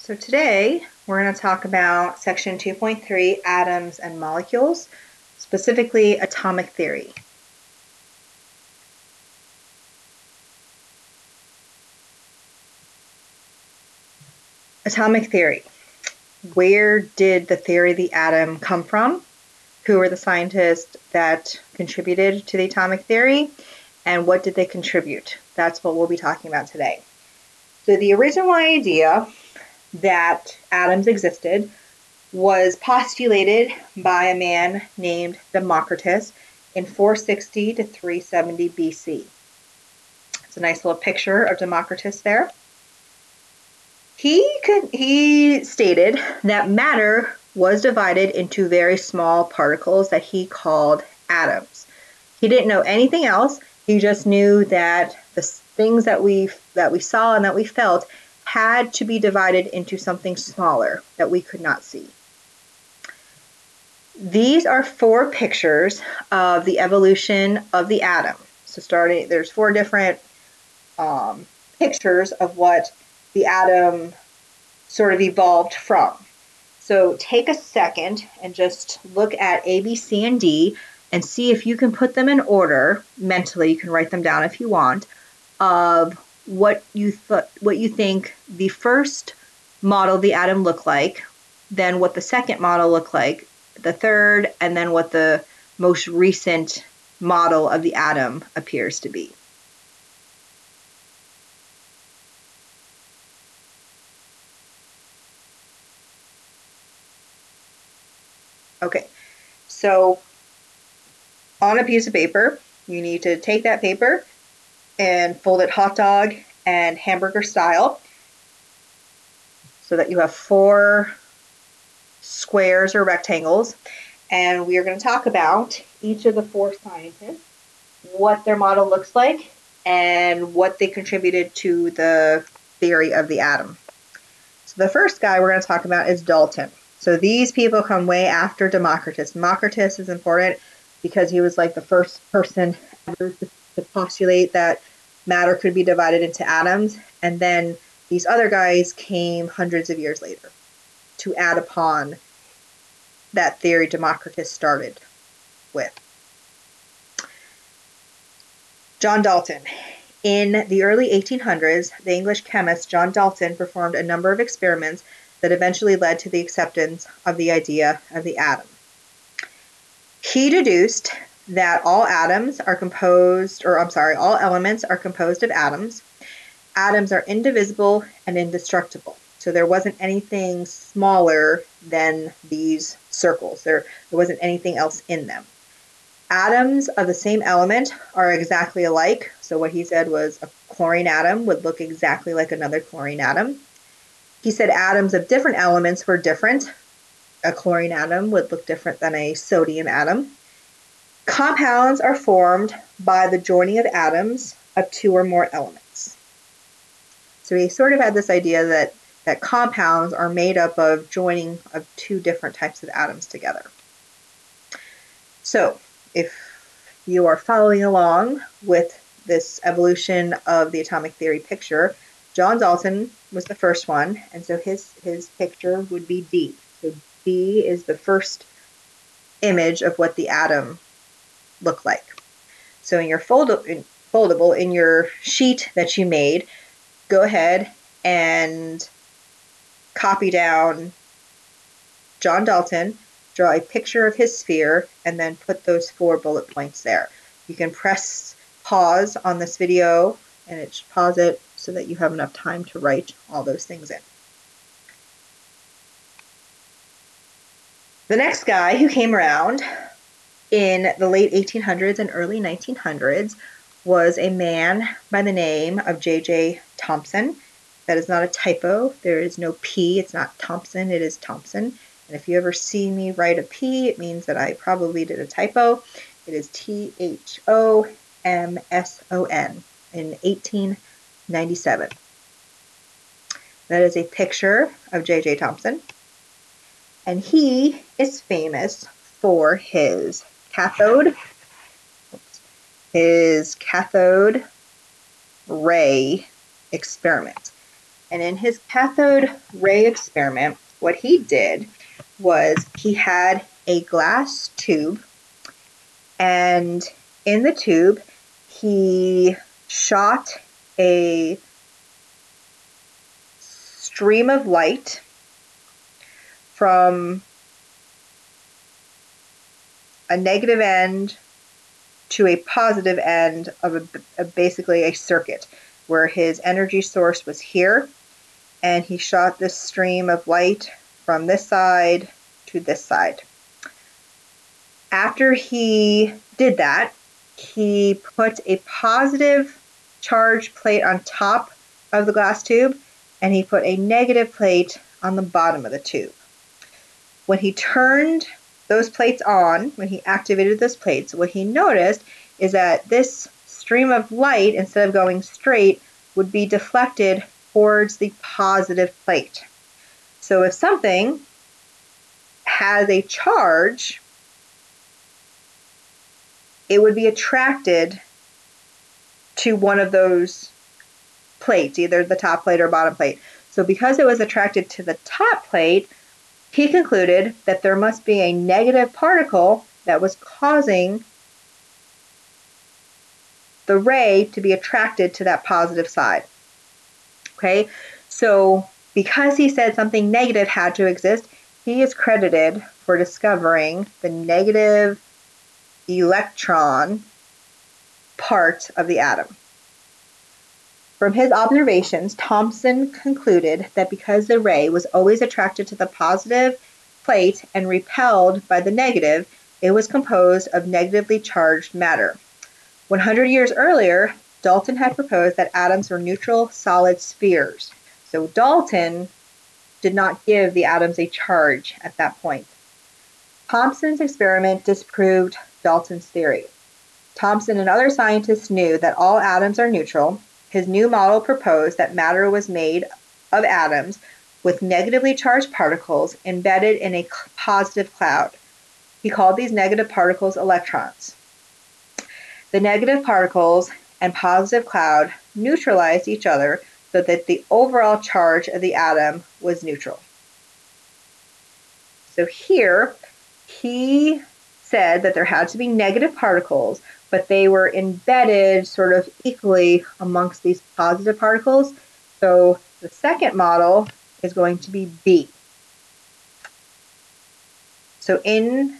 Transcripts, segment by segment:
So today we're going to talk about section 2.3, atoms and molecules, specifically atomic theory. Atomic theory. Where did the theory of the atom come from? Who were the scientists that contributed to the atomic theory? And what did they contribute? That's what we'll be talking about today. So the original idea that atoms existed was postulated by a man named Democritus in 460 to 370 BC. It's a nice little picture of Democritus there. He stated that matter was divided into very small particles that he called atoms. He didn't know anything else. He just knew that the things that we saw and that we felt had to be divided into something smaller that we could not see. These are four pictures of the evolution of the atom. So there's four different pictures of what the atom sort of evolved from. So take a second and just look at A, B, C, and D and see if you can put them in order mentally. You can write them down if you want, of what you think the first model of the atom looked like, then what the second model looked like, the third, and then what the most recent model of the atom appears to be. Okay, so on a piece of paper, you need to take that paper and fold it hot dog and hamburger style so that you have four squares or rectangles. And we are going to talk about each of the four scientists, what their model looks like, and what they contributed to the theory of the atom. So the first guy we're going to talk about is Dalton. So these people come way after Democritus. Democritus is important because he was like the first person ever to postulate that matter could be divided into atoms. And then these other guys came hundreds of years later to add upon that theory Democritus started with. John Dalton. In the early 1800s, the English chemist John Dalton performed a number of experiments that eventually led to the acceptance of the idea of the atom. He deduced that all elements are composed of atoms. Atoms are indivisible and indestructible. So there wasn't anything smaller than these circles. There wasn't anything else in them. Atoms of the same element are exactly alike. So what he said was a chlorine atom would look exactly like another chlorine atom. He said atoms of different elements were different. A chlorine atom would look different than a sodium atom. Compounds are formed by the joining of atoms of two or more elements. So he sort of had this idea that compounds are made up of joining of two different types of atoms together. So if you are following along with this evolution of the atomic theory picture, John Dalton was the first one, and so his picture would be D. So D is the first image of what the atom looked like. So in your foldable, in your sheet that you made, go ahead and copy down John Dalton, draw a picture of his sphere, and then put those four bullet points there. You can press pause on this video, and it should pause it so that you have enough time to write all those things in. The next guy who came around in the late 1800s and early 1900s was a man by the name of J.J. Thomson. That is not a typo. There is no P. It's not Thompson. It is Thomson. And if you ever see me write a P, it means that I probably did a typo. It is Thomson in 1897. That is a picture of J.J. Thomson. And he is famous for his cathode ray experiment. And in his cathode ray experiment, what he did was he had a glass tube, and in the tube, he shot a stream of light from a negative end to a positive end of basically a circuit where his energy source was here, and he shot this stream of light from this side to this side. After he did that, he put a positive charge plate on top of the glass tube, and he put a negative plate on the bottom of the tube. When he turned those plates on, when he activated those plates, what he noticed is that this stream of light, instead of going straight, would be deflected towards the positive plate. So if something has a charge, it would be attracted to one of those plates, either the top plate or bottom plate. So because it was attracted to the top plate, he concluded that there must be a negative particle that was causing the ray to be attracted to that positive side. Okay, so because he said something negative had to exist, he is credited for discovering the negative electron part of the atom. From his observations, Thomson concluded that because the ray was always attracted to the positive plate and repelled by the negative, it was composed of negatively charged matter. 100 years earlier, Dalton had proposed that atoms were neutral solid spheres. So Dalton did not give the atoms a charge at that point. Thomson's experiment disproved Dalton's theory. Thomson and other scientists knew that all atoms are neutral. His new model proposed that matter was made of atoms with negatively charged particles embedded in a positive cloud. He called these negative particles electrons. The negative particles and positive cloud neutralized each other so that the overall charge of the atom was neutral. So here, he said that there had to be negative particles, but they were embedded sort of equally amongst these positive particles. So the second model is going to be B. So in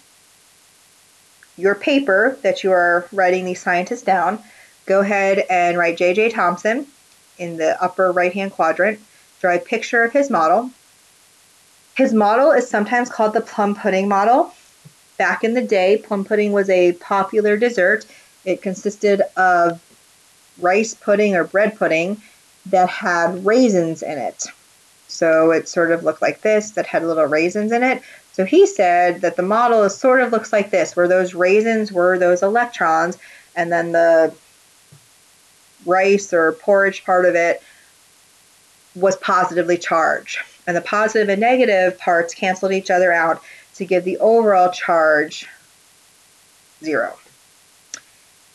your paper that you are writing these scientists down, go ahead and write J.J. Thomson in the upper right-hand quadrant. Draw a picture of his model. His model is sometimes called the plum pudding model. Back in the day, plum pudding was a popular dessert. It consisted of rice pudding or bread pudding that had raisins in it. So it sort of looked like this, that had little raisins in it. So he said that the model sort of looks like this, where those raisins were those electrons, and then the rice or porridge part of it was positively charged. And the positive and negative parts canceled each other out to give the overall charge 0.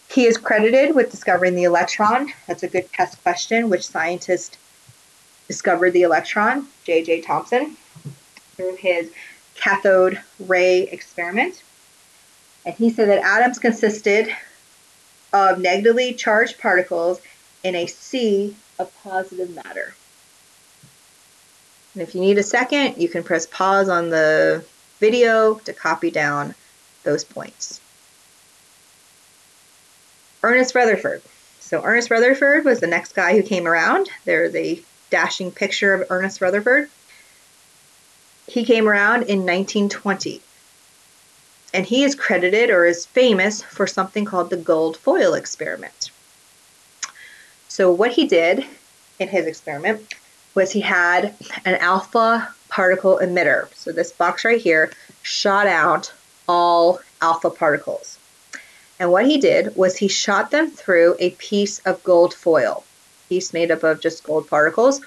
He is credited with discovering the electron. That's a good test question. Which scientist discovered the electron? J.J. Thomson, through his cathode ray experiment. And he said that atoms consisted of negatively charged particles in a sea of positive matter. And if you need a second, you can press pause on the video to copy down those points. Ernest Rutherford. So Ernest Rutherford was the next guy who came around. There's a dashing picture of Ernest Rutherford. He came around in 1920. And he is credited or is famous for something called the gold foil experiment. So what he did in his experiment was he had an alpha particle emitter. So this box right here shot out all alpha particles. And what he did was he shot them through a piece of gold foil, piece made up of just gold particles.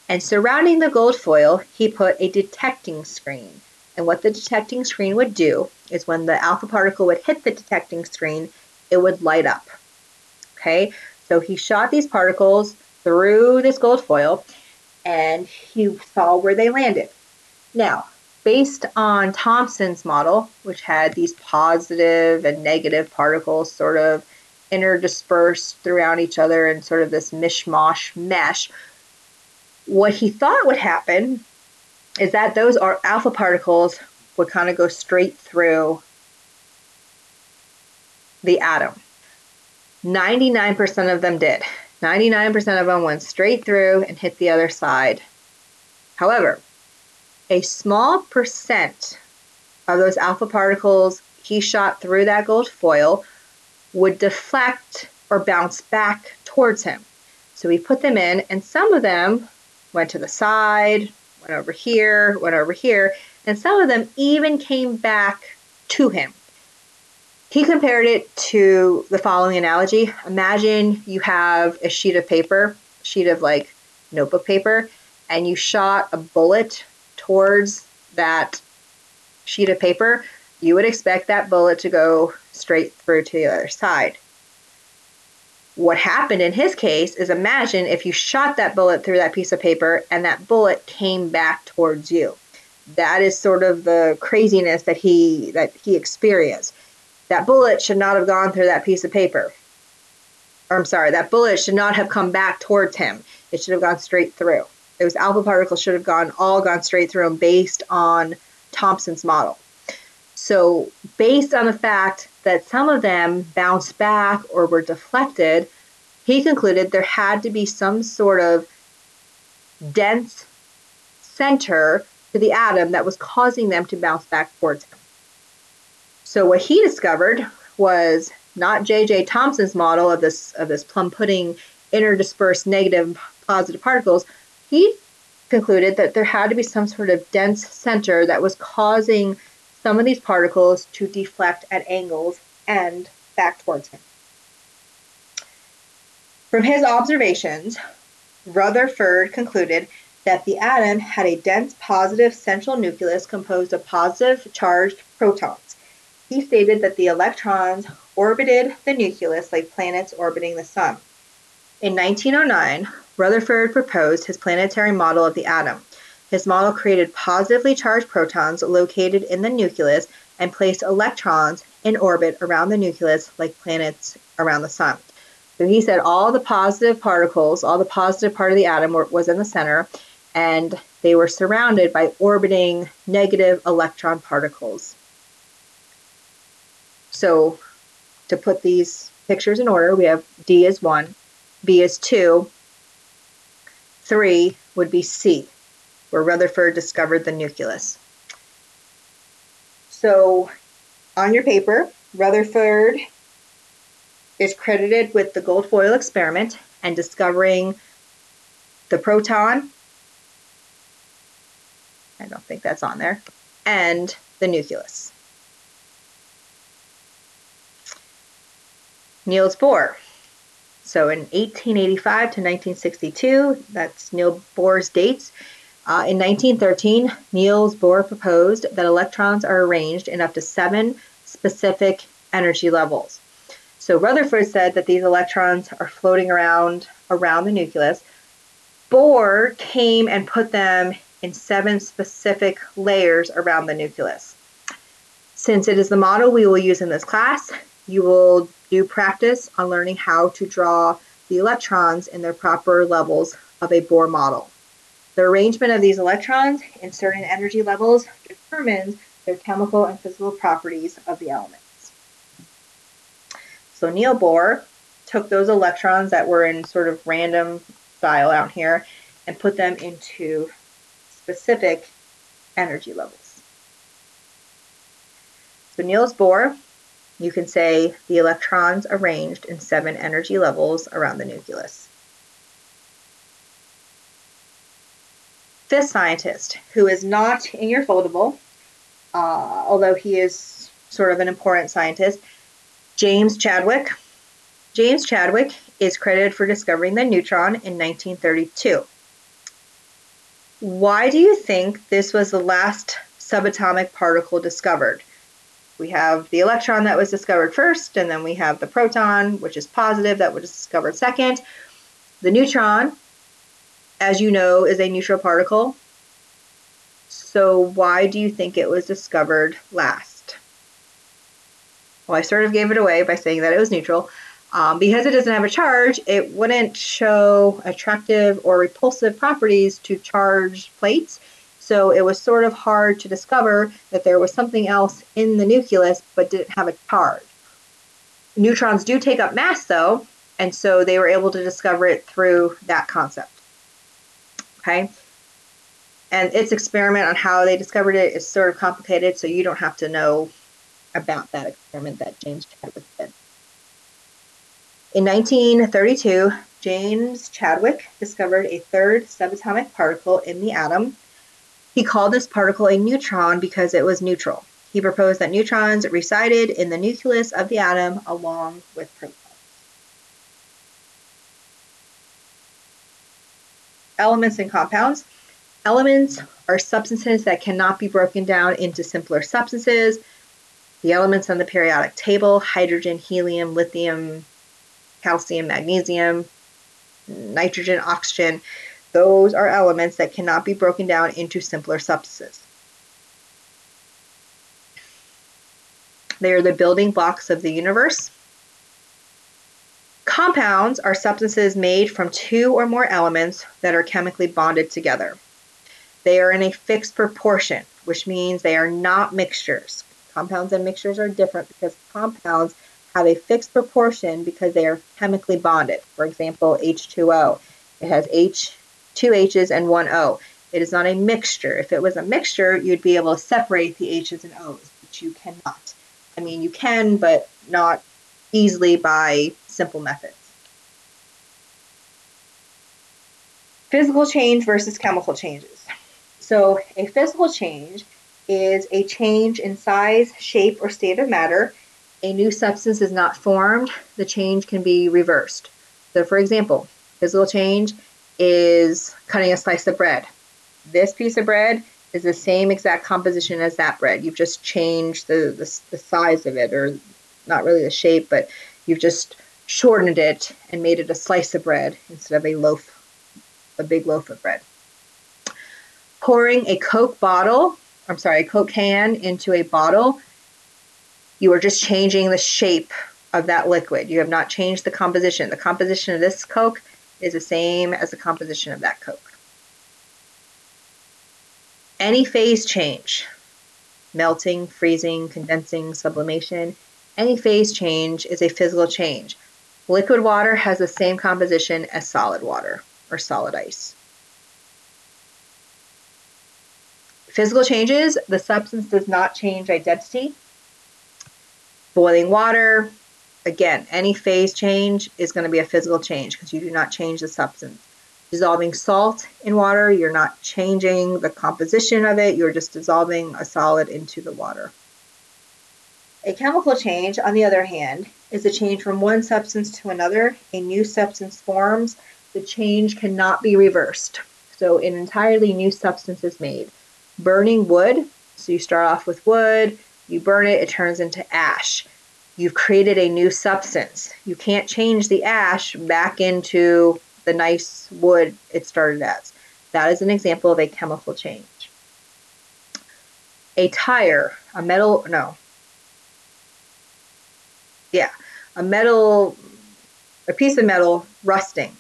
And surrounding the gold foil, he put a detecting screen. And what the detecting screen would do is when the alpha particle would hit the detecting screen, it would light up. Okay, so he shot these particles through this gold foil. and he saw where they landed. Now, based on Thomson's model, which had these positive and negative particles sort of interdispersed throughout each other in sort of this mishmash mesh, what he thought would happen is that those alpha particles would kind of go straight through the atom. 99% of them did. 99% of them went straight through and hit the other side. However, a small percent of those alpha particles he shot through that gold foil would deflect or bounce back towards him. So he put them in, and some of them went to the side, went over here, and some of them even came back to him. He compared it to the following analogy. Imagine you have a sheet of paper, a sheet of like notebook paper, and you shot a bullet towards that sheet of paper. You would expect that bullet to go straight through to the other side. What happened in his case is, imagine if you shot that bullet through that piece of paper and that bullet came back towards you. That is sort of the craziness that he experienced. That bullet should not have gone through that piece of paper. Or I'm sorry, that bullet should not have come back towards him. It should have gone straight through. Those alpha particles should have all gone straight through him based on Thomson's model. So based on the fact that some of them bounced back or were deflected, he concluded there had to be some sort of dense center to the atom that was causing them to bounce back towards him. So what he discovered was not J.J. Thomson's model of this plum pudding interdispersed negative and positive particles. He concluded that there had to be some sort of dense center that was causing some of these particles to deflect at angles and back towards him. From his observations, Rutherford concluded that the atom had a dense positive central nucleus composed of positive charged protons. He stated that the electrons orbited the nucleus like planets orbiting the sun. In 1909, Rutherford proposed his planetary model of the atom. His model created positively charged protons located in the nucleus and placed electrons in orbit around the nucleus like planets around the sun. So he said all the positive particles, all the positive part of the atom was in the center, and they were surrounded by orbiting negative electron particles. So to put these pictures in order, we have D is 1, B is 2, 3 would be C, where Rutherford discovered the nucleus. So on your paper, Rutherford is credited with the gold foil experiment and discovering the proton, I don't think that's on there, and the nucleus. Niels Bohr. So in 1885 to 1962, that's Niels Bohr's dates. In 1913, Niels Bohr proposed that electrons are arranged in up to 7 specific energy levels. So Rutherford said that these electrons are floating around the nucleus. Bohr came and put them in 7 specific layers around the nucleus. Since it is the model we will use in this class, you will do practice on learning how to draw the electrons in their proper levels of a Bohr model. The arrangement of these electrons in certain energy levels determines their chemical and physical properties of the elements. So Niels Bohr took those electrons that were in sort of random style out here and put them into specific energy levels. So Niels Bohr, you can say the electrons arranged in 7 energy levels around the nucleus. Fifth scientist, who is not in your foldable, although he is sort of an important scientist, James Chadwick. James Chadwick is credited for discovering the neutron in 1932. Why do you think this was the last subatomic particle discovered? We have the electron that was discovered first, and then we have the proton, which is positive, that was discovered second. The neutron as you know, is a neutral particle. So why do you think it was discovered last? Well, I sort of gave it away by saying that it was neutral. Because it doesn't have a charge, it wouldn't show attractive or repulsive properties to charged plates. So it was sort of hard to discover that there was something else in the nucleus but didn't have a charge. Neutrons do take up mass though, and so they were able to discover it through that concept. Okay. And its experiment on how they discovered it is sort of complicated, so you don't have to know about that experiment that James Chadwick did. In 1932, James Chadwick discovered a third subatomic particle in the atom. He called this particle a neutron because it was neutral. He proposed that neutrons resided in the nucleus of the atom along with protons. Elements and compounds. Elements are substances that cannot be broken down into simpler substances. The elements on the periodic table: hydrogen, helium, lithium, calcium, magnesium, nitrogen, oxygen, those are elements that cannot be broken down into simpler substances. They are the building blocks of the universe. Compounds are substances made from two or more elements that are chemically bonded together. They are in a fixed proportion, which means they are not mixtures. Compounds and mixtures are different because compounds have a fixed proportion because they are chemically bonded. For example, H2O. It has two H's and one O. It is not a mixture. If it was a mixture, you'd be able to separate the H's and O's, but you cannot. I mean, you can, but not easily by simple methods. Physical change versus chemical changes. So a physical change is a change in size, shape, or state of matter. A new substance is not formed. The change can be reversed. So for example, physical change is cutting a slice of bread. This piece of bread is the same exact composition as that bread. You've just changed the size of it, or not really the shape, but you've just shortened it and made it a slice of bread instead of a big loaf of bread. Pouring a Coke can into a bottle, you are just changing the shape of that liquid. You have not changed the composition. The composition of this Coke is the same as the composition of that Coke. Any phase change, melting, freezing, condensing, sublimation, any phase change is a physical change. Liquid water has the same composition as solid water or solid ice. Physical changes, the substance does not change identity. Boiling water, again, any phase change is going to be a physical change because you do not change the substance. Dissolving salt in water, you're not changing the composition of it, you're just dissolving a solid into the water. A chemical change, on the other hand, is a change from one substance to another. A new substance forms. The change cannot be reversed. So an entirely new substance is made. Burning wood, so you start off with wood, you burn it, it turns into ash. You've created a new substance. You can't change the ash back into the nice wood it started as. That is an example of a chemical change. A tire, a piece of metal rusting.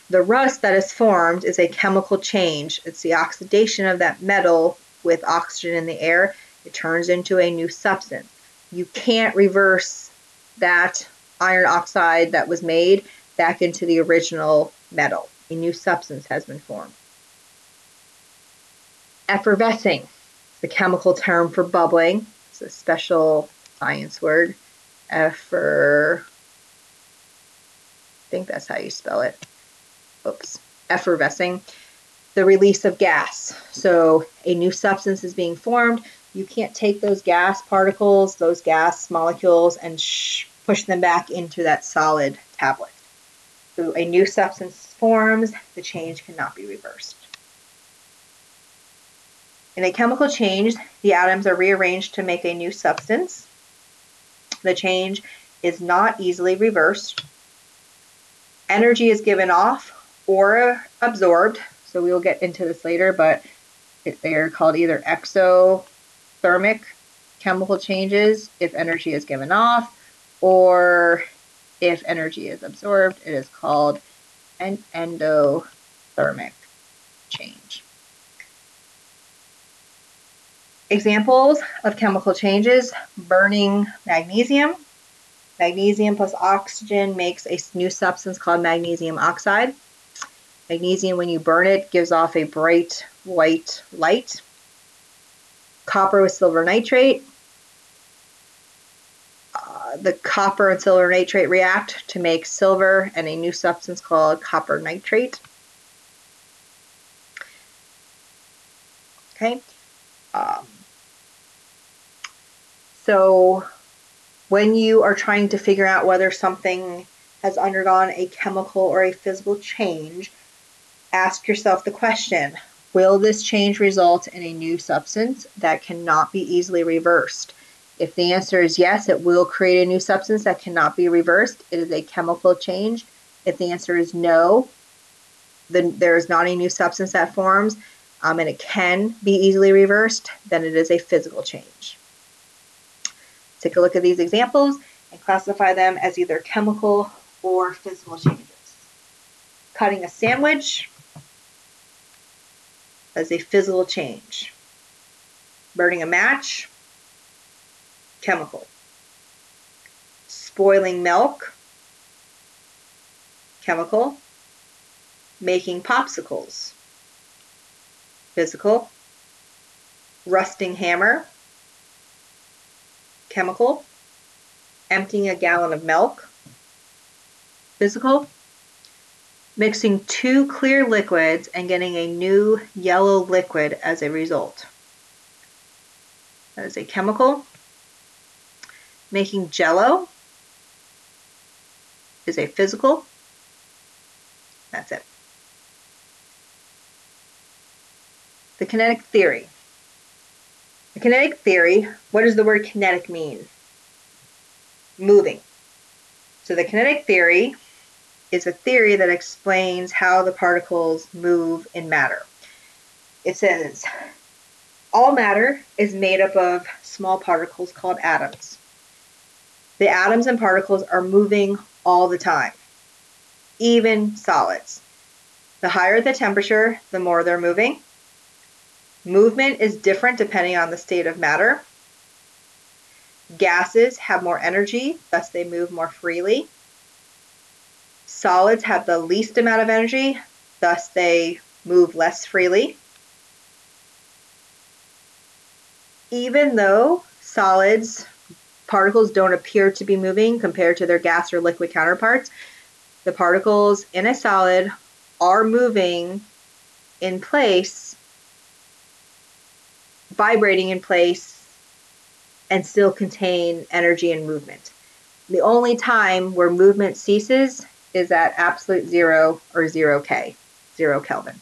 The rust that is formed is a chemical change. It's the oxidation of that metal with oxygen in the air. It turns into a new substance. You can't reverse that iron oxide that was made back into the original metal. A new substance has been formed. Effervescing is the chemical term for bubbling. It's a special science word. I think that's how you spell it. Effervescing, the release of gas. So a new substance is being formed. You can't take those gas particles, those gas molecules, and push them back into that solid tablet. So a new substance forms, the change cannot be reversed. In a chemical change, the atoms are rearranged to make a new substance. The change is not easily reversed. Energy is given off or absorbed. So we will get into this later, but they're called either exothermic chemical changes if energy is given off, or if energy is absorbed, it is called an endothermic change. Examples of chemical changes: burning magnesium. Magnesium plus oxygen makes a new substance called magnesium oxide. Magnesium, when you burn it, gives off a bright white light. Copper with silver nitrate. The copper and silver nitrate react to make silver and a new substance called copper nitrate. Okay. So when you are trying to figure out whether something has undergone a chemical or a physical change, ask yourself the question, will this change result in a new substance that cannot be easily reversed? If the answer is yes, it will create a new substance that cannot be reversed. It is a chemical change. If the answer is no, then there is not a new substance that forms and it can be easily reversed, then it is a physical change. Take a look at these examples and classify them as either chemical or physical changes. Cutting a sandwich as a physical change. Burning a match, chemical. Spoiling milk, chemical. Making popsicles, physical. Rusting hammer, chemical. Emptying a gallon of milk, physical. Mixing two clear liquids and getting a new yellow liquid as a result. That is a chemical. Making Jell-O is a physical. That's it. The kinetic theory. The kinetic theory, what does the word kinetic mean? Moving. So the kinetic theory is a theory that explains how the particles move in matter. It says, all matter is made up of small particles called atoms. The atoms and particles are moving all the time, even solids. The higher the temperature, the more they're moving. Movement is different depending on the state of matter. Gases have more energy, thus they move more freely. Solids have the least amount of energy, thus they move less freely. Even though solids, particles don't appear to be moving compared to their gas or liquid counterparts, the particles in a solid are moving in place, vibrating in place, and still contain energy and movement. The only time where movement ceases is at absolute zero or 0 Kelvin.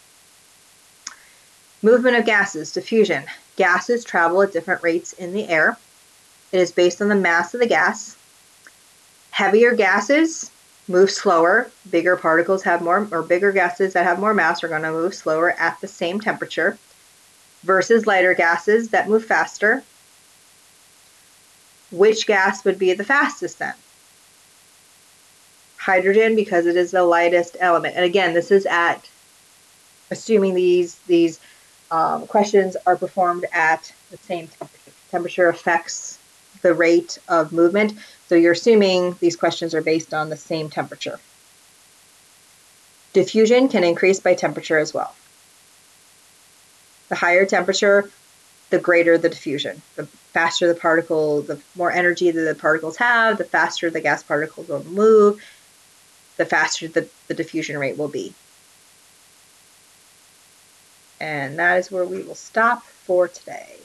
Movement of gases, diffusion. Gases travel at different rates in the air. It is based on the mass of the gas. Heavier gases move slower. Bigger particles have more, or bigger gases that have more mass are going to move slower at the same temperature versus lighter gases that move faster. Which gas would be the fastest then? Hydrogen, because it is the lightest element. And again, this is at assuming these questions are performed at the same temperature. Temperature affects the rate of movement, so you're assuming these questions are based on the same temperature. Diffusion can increase by temperature as well. The higher temperature, the greater the diffusion. The faster the particle, the more energy that the particles have, the faster the gas particles will move, the faster the diffusion rate will be. And that is where we will stop for today.